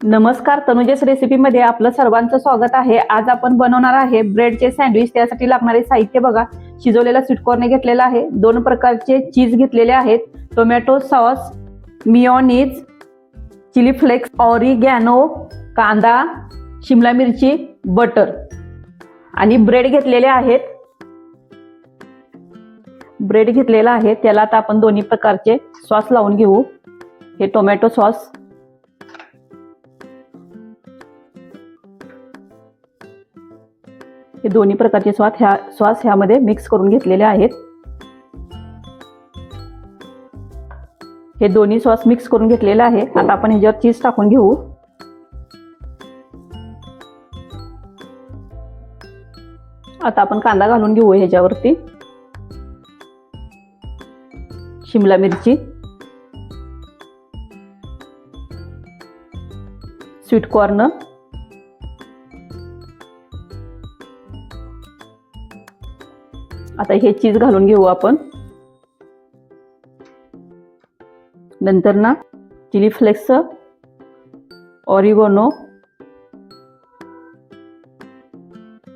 नमस्कार, तनुजेस रेसिपीमध्ये आपलं सर्वांचं स्वागत आहे। आज आपण बनवणार आहे ब्रेडचे सँडविच। त्यासाठी लागणारे साहित्य बघा। शिजवलेला स्वीटकॉर्न घेतलेला आहे, 2 प्रकारचे चीज घेतलेले आहेत, tomato sauce, mayonnaise, chilli flakes, oregano, कांदा, शिमला मिरची, बटर आणि ब्रेड घेतलेले आहेत। ब्रेड घेतलेला आहे, त्याला आता आपण दोन्ही प्रकारचे सॉस लावून घेऊ। हे टोमॅटो सॉस, हे दोन्ही प्रकारचे सॉस ह्यामध्ये मिक्स करून घेतलेले आहेत। हे दोन्ही सॉस मिक्स करून घेतलेले आहे। आता आपण ह्याच्यावर चीज टाकून घेऊ। आता आपण कांदा घालून घेऊ ह्याच्यावरती, शिमला मिरची, स्वीटकॉर्न, आता हे चीज घालून घेऊ आपण। नंतर ना चिली फ्लेक्स, ऑरिगॅनो,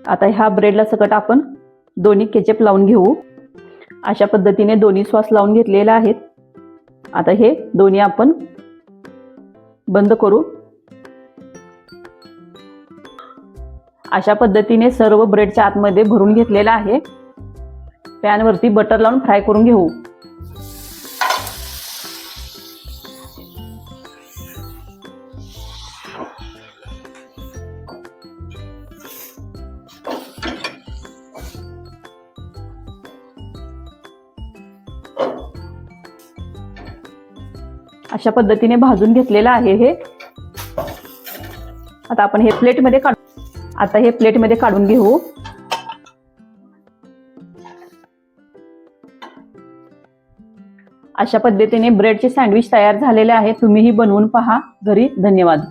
आता ह्या ब्रेडला सकट आपण दोन्ही केचप लावून घेऊ। अशा पद्धतीने दोन्ही सॉस लावून घेतलेले आहेत। आता हे दोन्ही आपण बंद करू। अशा पद्धतीने सर्व ब्रेडच्या आतमध्ये भरून घेतलेला आहे। पॅन वरती बटर लावून फ्राय करून घेऊ। अशा पद्धतीने भाजून घेतलेला आहे हे। आता आपण हे प्लेटमध्ये काढून घेऊ। अशा पद्धतीने ब्रेडचे सँडविच तयार झालेले आहे। तुम्हीही बनवून पहा घरी। धन्यवाद।